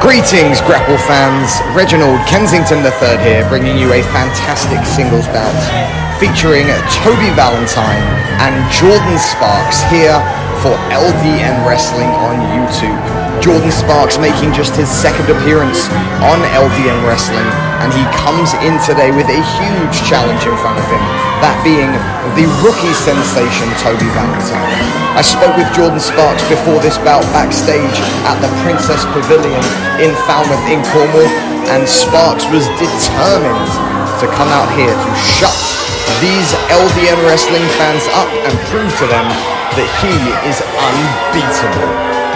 Greetings, Grapple fans. Reginald Kensington III here, bringing you a fantastic singles bout featuring Toby Valentine and Jordan Sparks here for LDN Wrestling on YouTube. Jordan Sparks making just his second appearance on LDN Wrestling, and he comes in today with a huge challenge in front of him, that being the rookie sensation Toby Valentine. I spoke with Jordan Sparks before this bout backstage at the Princess Pavilion in Falmouth in Cornwall, and Sparks was determined to come out here to shut these LDN Wrestling fans up and prove to them that he is unbeatable.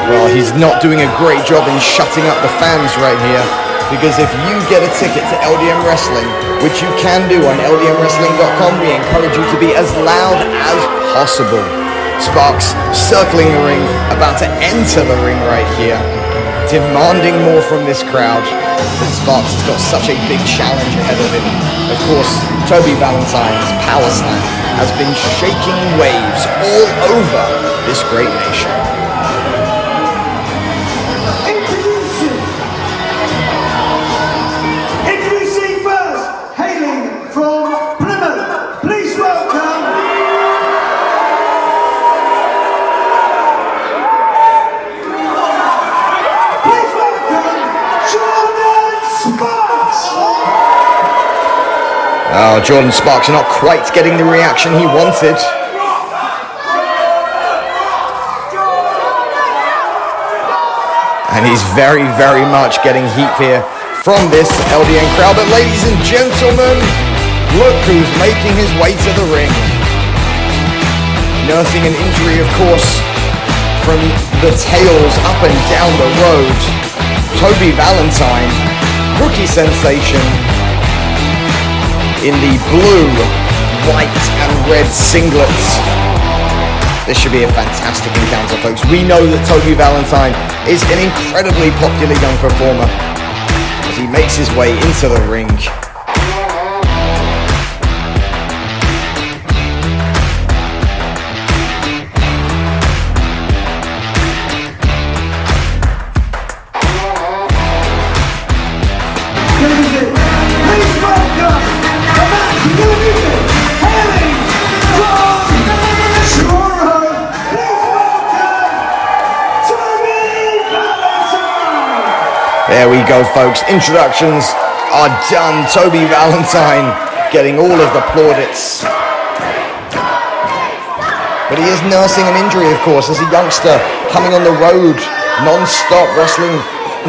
Well, he's not doing a great job in shutting up the fans right here, because if you get a ticket to LDN Wrestling, which you can do on ldnwrestling.com, we encourage you to be as loud as possible. Sparks circling the ring, about to enter the ring right here, demanding more from this crowd. But Sparks has got such a big challenge ahead of him. Of course, Toby Valentine's power slam has been shaking waves all over this great nation. Introducing first, hailing from Plymouth, please welcome Jordan Sparks. Oh, Jordan Sparks not quite getting the reaction he wanted. And he's very, very much getting heat here from this LDN crowd. But ladies and gentlemen, look who's making his way to the ring. Nursing an injury, of course, from the tails up and down the road. Toby Valentine, rookie sensation, in the blue, white and red singlets. This should be a fantastic encounter, folks. We know that Toby Valentine is an incredibly popular young performer as he makes his way into the ring. There we go, folks. Introductions are done. Toby Valentine getting all of the plaudits. But he is nursing an injury, of course, as a youngster coming on the road, non-stop wrestling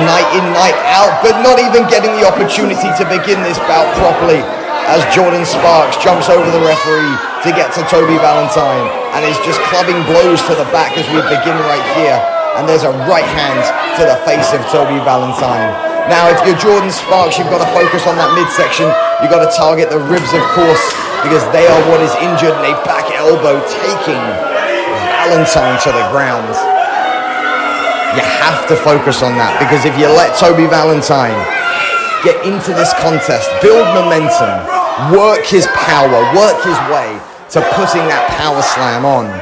night in, night out, but not even getting the opportunity to begin this bout properly, as Jordan Sparks jumps over the referee to get to Toby Valentine and is just clubbing blows to the back as we begin right here. And there's a right hand to the face of Toby Valentine. Now, if you're Jordan Sparks, you've got to focus on that midsection. You've got to target the ribs, of course, because they are what is injured, and a back elbow taking Valentine to the ground. You have to focus on that, because if you let Toby Valentine get into this contest, build momentum, work his power, work his way to putting that power slam on,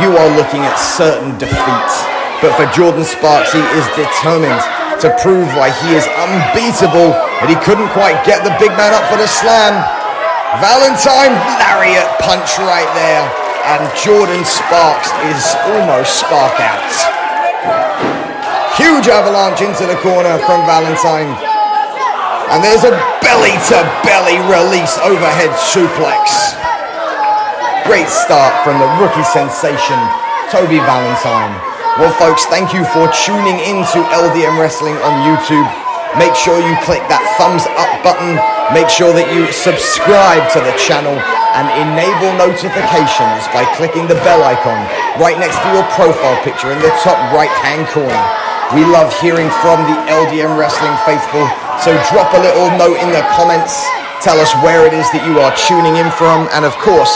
you are looking at certain defeat. But for Jordan Sparks, he is determined to prove why he is unbeatable, but he couldn't quite get the big man up for the slam. Valentine, lariat punch right there, and Jordan Sparks is almost spark out. Huge avalanche into the corner from Valentine, and there's a belly-to-belly release overhead suplex. Great start from the rookie sensation, Toby Valentine. Well, folks, thank you for tuning in to LDN Wrestling on YouTube. Make sure you click that thumbs up button. Make sure that you subscribe to the channel and enable notifications by clicking the bell icon right next to your profile picture in the top right-hand corner. We love hearing from the LDN Wrestling faithful, so drop a little note in the comments. Tell us where it is that you are tuning in from, and of course,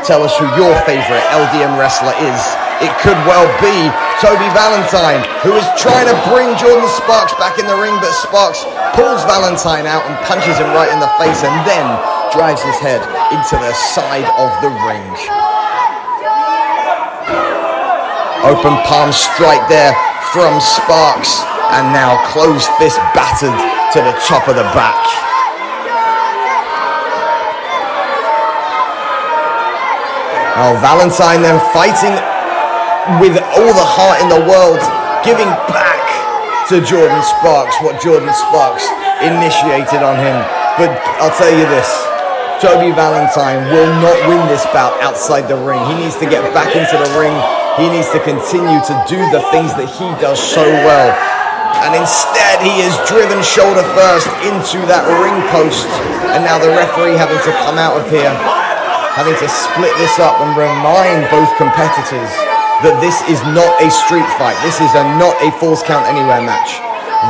tell us who your favorite LDN wrestler is. It could well be Toby Valentine, who is trying to bring Jordan Sparks back in the ring, but Sparks pulls Valentine out and punches him right in the face, and then drives his head into the side of the ring. Open palm strike there from Sparks. And now closed fist battered to the top of the back. Oh, Valentine then fighting with all the heart in the world, giving back to Jordan Sparks what Jordan Sparks initiated on him. But I'll tell you this, Toby Valentine will not win this bout outside the ring. He needs to get back into the ring. He needs to continue to do the things that he does so well. And instead he is driven shoulder first into that ring post. And now the referee having to come out of here, having to split this up and remind both competitors that this is not a street fight. This is not a Falls Count Anywhere match.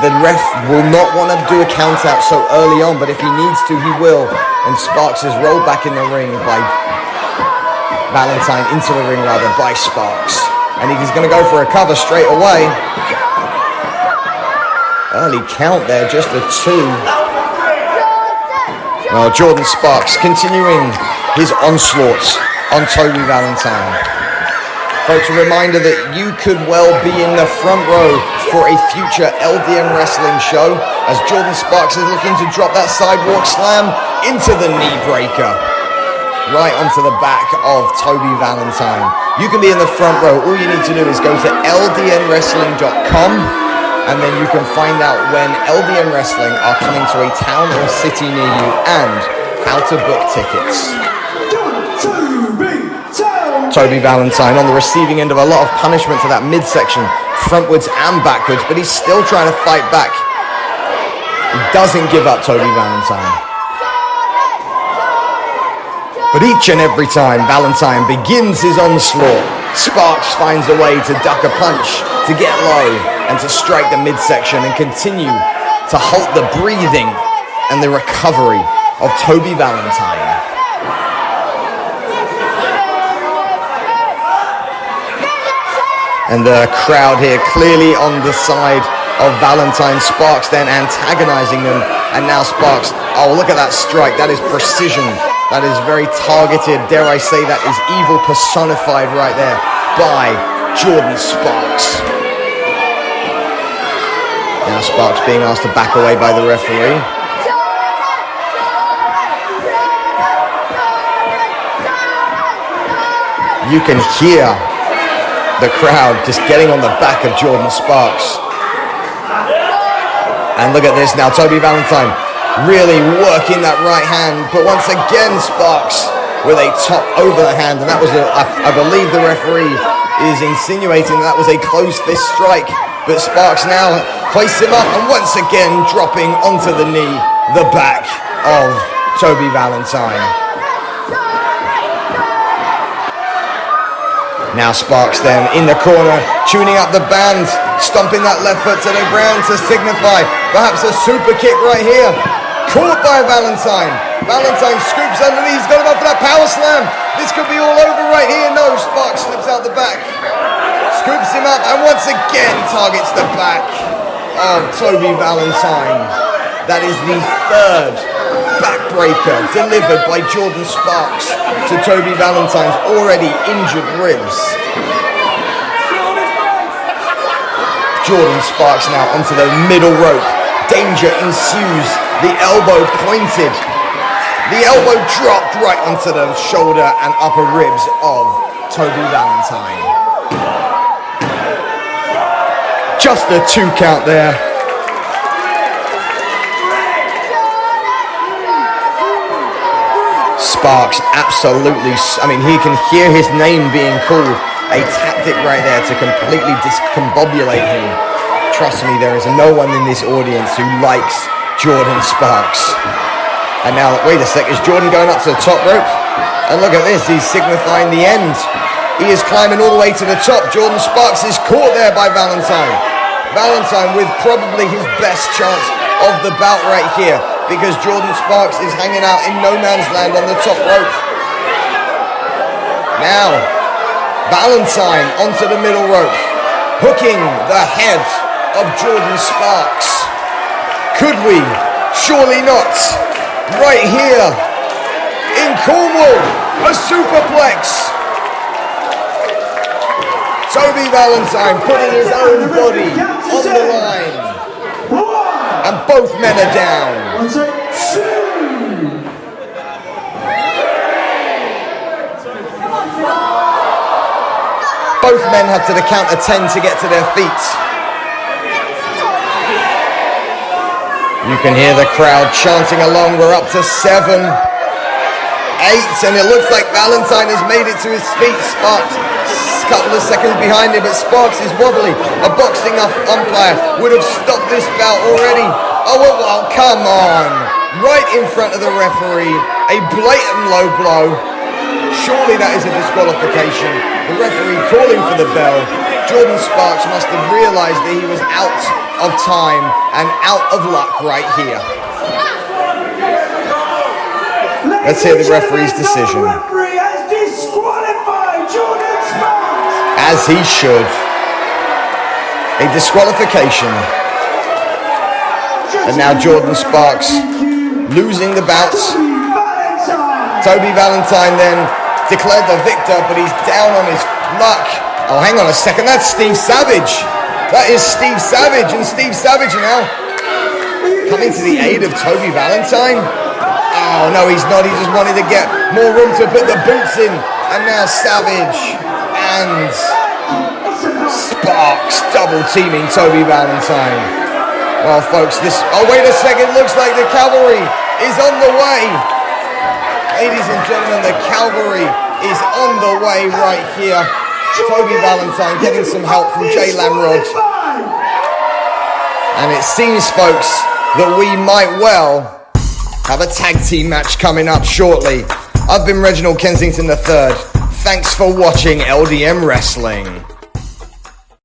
The ref will not want to do a count out so early on, but if he needs to, he will. And Sparks is rolled back in the ring by Valentine, into the ring rather, by Sparks. And he's going to go for a cover straight away. Early count there, just a 2. Well, Jordan Sparks continuing his onslaught on Toby Valentine. Folks, a reminder that you could well be in the front row for a future LDN wrestling show as Jordan Sparks is looking to drop that sidewalk slam into the knee breaker, right onto the back of Toby Valentine. You can be in the front row. All you need to do is go to ldnwrestling.com and then you can find out when LDN Wrestling are coming to a town or city near you and how to book tickets. Toby Valentine on the receiving end of a lot of punishment to that midsection, frontwards and backwards, but he's still trying to fight back. He doesn't give up, Toby Valentine. But each and every time Valentine begins his onslaught, Sparks finds a way to duck a punch, to get low, and to strike the midsection and continue to halt the breathing and the recovery of Toby Valentine. And the crowd here clearly on the side of Valentine. Sparks then antagonizing them. And now Sparks, oh, look at that strike. That is precision. That is very targeted. Dare I say that is evil personified right there by Jordan Sparks. Now Sparks being asked to back away by the referee. You can hear the crowd just getting on the back of Jordan Sparks. And look at this now, Toby Valentine really working that right hand, but once again Sparks with a top over the hand, and that was I believe the referee is insinuating that was a closed fist strike, but Sparks now hoists him up and once again dropping onto the knee, the back of Toby Valentine. Now Sparks then in the corner, tuning up the band, stomping that left foot to the ground to signify perhaps a super kick right here. Caught by Valentine. Valentine scoops underneath, he's got him up for that power slam. This could be all over right here. No, Sparks slips out the back. Scoops him up and once again targets the back of Toby Valentine. That is the third backbreaker delivered by Jordan Sparks to Toby Valentine's already injured ribs. Jordan Sparks now onto the middle rope. Danger ensues. The elbow pointed. The elbow dropped right onto the shoulder and upper ribs of Toby Valentine. Just a 2 count there. Sparks absolutely, I mean, he can hear his name being called. A tactic right there to completely discombobulate him. Trust me, there is no one in this audience who likes Jordan Sparks. And now, wait a sec, is Jordan going up to the top rope? And look at this, he's signifying the end. He is climbing all the way to the top. Jordan Sparks is caught there by Valentine. Valentine with probably his best chance of the bout right here, because Jordan Sparks is hanging out in no man's land on the top rope. Now, Valentine onto the middle rope, hooking the head of Jordan Sparks. Could we? Surely not. Right here in Cornwall, a superplex. Toby Valentine putting his own body on the line. Both men are down. 1, 2. Both men have to the count of 10 to get to their feet. You can hear the crowd chanting along. We're up to 7, 8, and it looks like Valentine has made it to his feet. Sparks a couple of seconds behind him, but Sparks is wobbly. A boxing umpire would have stopped this bout already. Oh, well, come on. Right in front of the referee. A blatant low blow. Surely that is a disqualification. The referee calling for the bell. Jordan Sparks must have realized that he was out of time and out of luck right here. Let's hear the referee's decision. The referee has disqualified Jordan Sparks. As he should. A disqualification. And now Jordan Sparks losing the bout. Toby Valentine then declared the victor, but he's down on his luck. Oh, hang on a second, that's Steve Savage. That is Steve Savage, and Steve Savage now coming to the aid of Toby Valentine. Oh, no, he's not. He just wanted to get more room to put the boots in. And now Savage and Sparks double teaming Toby Valentine. Well, folks, this... Oh, wait a second. Looks like the cavalry is on the way. Ladies and gentlemen, the cavalry is on the way right here. Toby Valentine getting some help from Jay Lamrod. And it seems, folks, that we might well have a tag team match coming up shortly. I've been Reginald Kensington III. Thanks for watching LDM Wrestling.